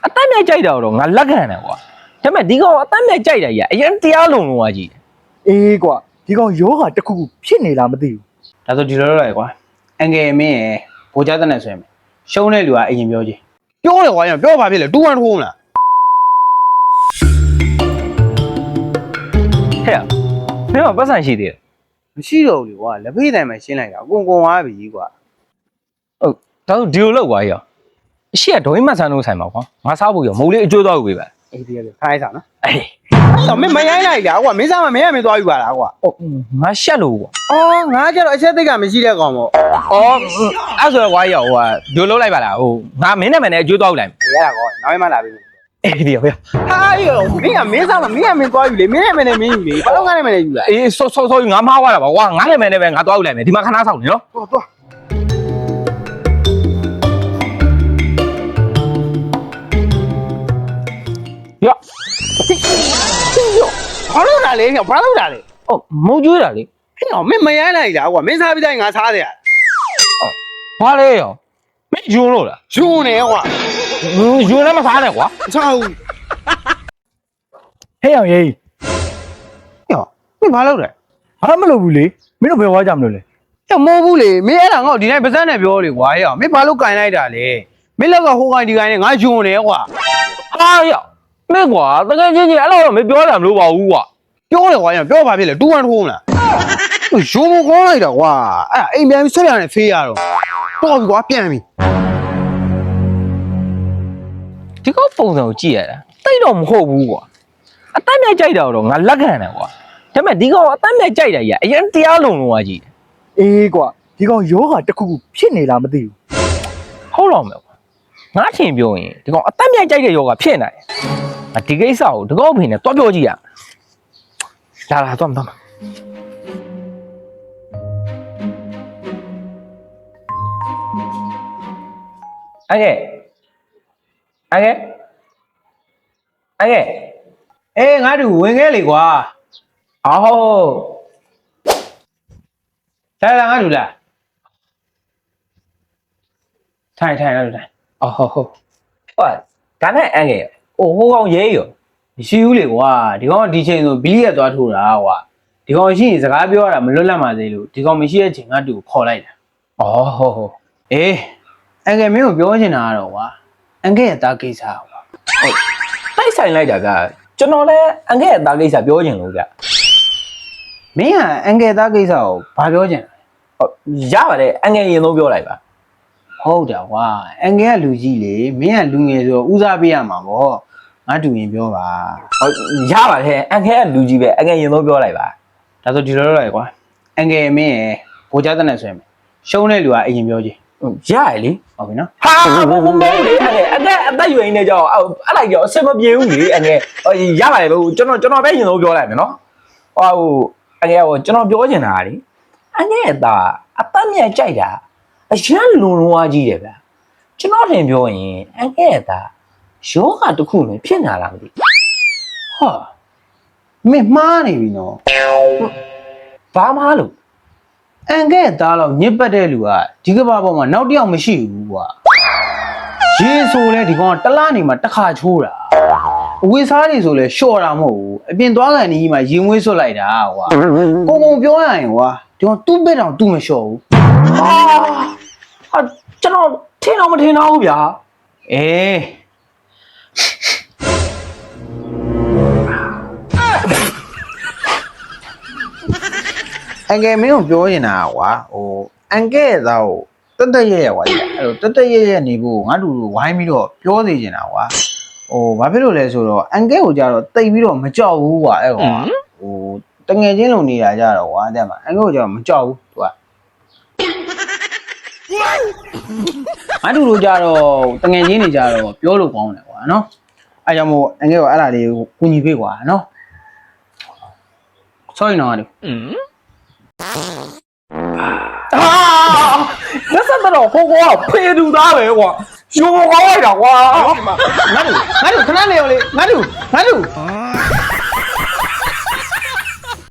အတတ်နဲ့ကြိုက်တာတော့ငါလက်ခံတယ်ကွာဒါပေမဲ့ဒီကောင်အတတ်နဲ့ကြိုက်တာကြီးအရင်တရားလုံးလုံးကြီးအေးကွာဒီကောင်ယောဂတစ်ခုခုဖြစ်နေလားမသိဘူး ဒါဆိုဒီလိုလုပ်လိုက်ကွာအန်ကယ်မင်းရယ်ဘိုးကြားတဲ့နဲ့ဆွဲမယ်ရှုံးတဲ့လူကအရင်ပြောချင်းပြောတယ်ကွာရင်ပြောပါဖြစ်လေ2-1ထိုးမလားဟဲ့မင်းကပတ်စံရှိသေးတယ် မရှိတော့ဘူးလေကွာလက်ဖေးတိုင်းမှာရှင်းလိုက်တာအကုန်သွားပြီကွာ ဟုတ်ဒါဆိုဒီလိုလုပ်ကွာရောအရှိကဒိုင်းမဆန်လို့ဆိုင်ပါကွာငါစားဖို့ရောမုံလေးအကျိုးသွားပေးပါ အေးဒီကခိုင်းစားနော် အေး တော့မင်းမရိုင်းလိုက်လားကွာမင်းစားမမင်းရမင်းသွားယူပါလားကွာ ဟုတ်ငါရှက်လို့ကွာ အော်ငါကြတော့အချက်သိက်ကမရှိတဲ့ကောင်ပေါ့ အော်အဲ့ဆိုကွာရောဟိုဒီလိုလုပ်လိုက်ပါလားဟိုငါမင်းနဲ့မနဲ့အကျိုးသွားလိုက် ရတာကောနောက်မှလာပြီ အေးဒီရော ဟာရောမင်းကမင်းစားမမင်းရမင်းသွားယူလေမင်းနဲ့မနဲ့မင်းယူလေဘာလို့ငါနဲ့မနဲ့ယူလဲ အေးဆောငါမှားသွားတာပါကွာငါနဲ့မနဲ့ပဲငါသွားလိုက်မယ်ဒီမှာခဏဆောင်နေနော် သွားရော ဘာလို့လာလဲဘာလို့လာလဲ အော်မုံကျွေးတာလေ ဟဲ့မင်းမရိုင်းလိုက်လားကွာမင်းစားပြီးတိုင်းငါစားတယ်ရ ဘာလဲရောမင်းယွန်းလို့လား ယူနေကွာ ယွန်းလည်းမစားနဲ့ကွာ ချောင်း ဟဲ့အောင်ရေး ရောမင်းဘာလုပ်လဲ ဘာမှမလုပ်ဘူးလေမင်းတို့ဘယ်ဝါကြမလို့လဲ ရောမဟုတ်ဘူးလေမင်းအဲ့ဒါငါ့ဒီတိုင်းပါဇက်နဲ့ပြောလေကွာရောမင်းဘာလို့ကင်လိုက်တာလဲမင်းလောက်ကဟိုကင်ဒီကင်နဲ့ငါယူနေကွာ ဟာရောမင်းကွာတကယ်ချင်းအဲ့လိုတော့မပြောတာမလို့ပါဘူးကွာ ပြောတယ်ကွာရောပြောပါဖြစ်လေ2-1ထိုးမလားယူမကောင်းလိုက်တာကွာအဲ့အိမ်ပြန်ပြီးဆက်ရနဲ့ဖေးရတော့တော်ပြီကွာပြန်ပြီ ဒီကောပုံစံကိုကြည့်ရတာတိတ်တော့မဟုတ်ဘူးကွာအတတ်နဲ့ကြိုက်တာတော့ငါလက်ခံတယ်ကွာဒါပေမဲ့ဒီကောင်အတတ်နဲ့ကြိုက်တာကြီးအရင်တရားလုံးလုံးကြီး အေးကွာဒီကောင်ယောဂတစ်ခုခုဖြစ်နေလားမသိဘူး ဟုတ်တော့မယ်ကွာငါထင်ပြောရင်ဒီကောင်အတတ်နဲ့ကြိုက်တဲ့ယောဂဖြစ်နေတယ်ဒီကိစ္စကိုဒီကောင်အဖေနဲ့တွားပြောကြည့်ရလာသွားမှာအကဲအေးငါတို့ဝင်ခဲ့လေကွာ အော် ထိုင်လာငါတို့လားထိုင်ငါတို့ထိုင် အော်ဟုတ်ဟာဒါနဲ့အကဲဟိုကောင်ရဲရော မရှိဘူးလေကွာဒီကောင်ဒီချိန်ဆိုဘီလီရက်သွားထိုးတာကွာဒီကောင်ရှိရင်စကားပြောရတာမလွတ်လပ်ပါသေးလို့ဒီကောင်မရှိတဲ့ချိန်ငါတို့ခေါ်လိုက်တာ အော်ဟုတ် အေးအန်ကယ်မင်းကိုပြောချင်တာကတော့ကွာအန်ကယ်ရဲ့သားကိစ္စကွာ တိုက်ဆိုင်လိုက်တာကကျွန်တော်လည်းအန်ကဲရဲ့သားကိစ္စပြောချင်လို့ဗျ မင်းကအန်ကယ်သားကိစ္စကိုဘာပြောချင်လဲ ဟုတ်ရပါတယ်အန်ကဲရင်သုံးပြောလိုက်ပါ ဟုတ်တယ်ကွာအန်ကယ်ကလူကြီးလေမင်းကလူငယ်ဆိုတော့ဦးစားပေးရမှာပေါ့ငါတူရင်ပြောပါ ဟုတ်ရပါတယ်အန်ကဲကလူကြီးပဲအန်ကဲရင်သုံးပြောလိုက်ပါ ဒါဆိုဒီလိုလုပ်လိုက်ကွာအန်ကယ်မင်းရယ်ဘိုးကြားတဲ့နဲ့ဆွဲမယ်ရှုံးတဲ့လူကအရင်ပြောချင်း ရရလေ ဟုတ်ပြီနော် ဟာမမေးလေအန်ကဲအသက်ရွယ်နေကြအောင်အဲ့လိုက်ကြောအဆင်မပြေဘူးလေအန်ကဲရပါတယ်လို့ကျွန်တော်ပဲရင်သုံးပြောလိုက်မယ်နော်ဟိုအန်ကဲဟိုကျွန်တော်ပြောချင်တာလေအန်ကဲရဲ့သားအသက်မြတ်ကြိုက်တာအရန်လုံလုံးဝကြီးတယ်ဗျကျွန်တော်တင်ပြောရင်အန်ကဲရဲ့သားယောဂတစ်ခုမှဖြစ်နေတာလားမသိ ဟာမင်းမှားနေပြီနော် ဘာမှလို့ အန်ကဲသားတော့ညစ်ပတ်တဲ့လူကဒီကဘာပေါ်မှာနောက်တစ်ယောက်မရှိဘူးကွာရေဆိုလဲဒီကောင်ကတလားနေမှာတစ်ခါချိုးတာအဝေးစားတွေဆိုလဲလျှော့တာမဟုတ်ဘူးအပြင်သွားကန်ကြီးမှာရင်မွေးဆွတ်လိုက်တာကွာကိုပြောရရင်ကွာဒီကောင်သူ့ဘက်တောင်သူ့မလျှော့ဘူး ဟာကျွန်တော်ထင်တော့မထင်တော့ဘူးဗျာ အေးအန်ကယ်မင်းကိုပြောနေတာကွာဟိုအန်ကဲသားကိုတက်ရဲကွာအဲ့လိုတက်ရဲနေဖို့ငါတို့ဝိုင်းပြီးတော့ပြောနေနေတာကွာဟိုဘာဖြစ်လို့လဲဆိုတော့အန်ကဲကိုကြတော့တိတ်ပြီးတော့မကြောက်ဘူးကွာအဲ့ကောင်ဟိုတငယ်ချင်းလုံနေတာကြတော့ကွာတဲ့မှာအန်ကဲကိုကြတော့မကြောက်ဘူးသူကငါတို့ကြတော့တငယ်ချင်းတွေကြတော့ပြောလို့ကောင်းတယ်ကွာနော်အဲ့ကြောင့်မို့အန်ကဲကိုအဲ့ဒါလေးကိုကူညီပေးကွာနော် sorry နော်အဲ့လက်ဆက်တော့ဟိုကောဖေးတူသားပဲကွာရိုးကောင်းလိုက်တာကွာ ငါတို့ခဏနေရောလေငါတို့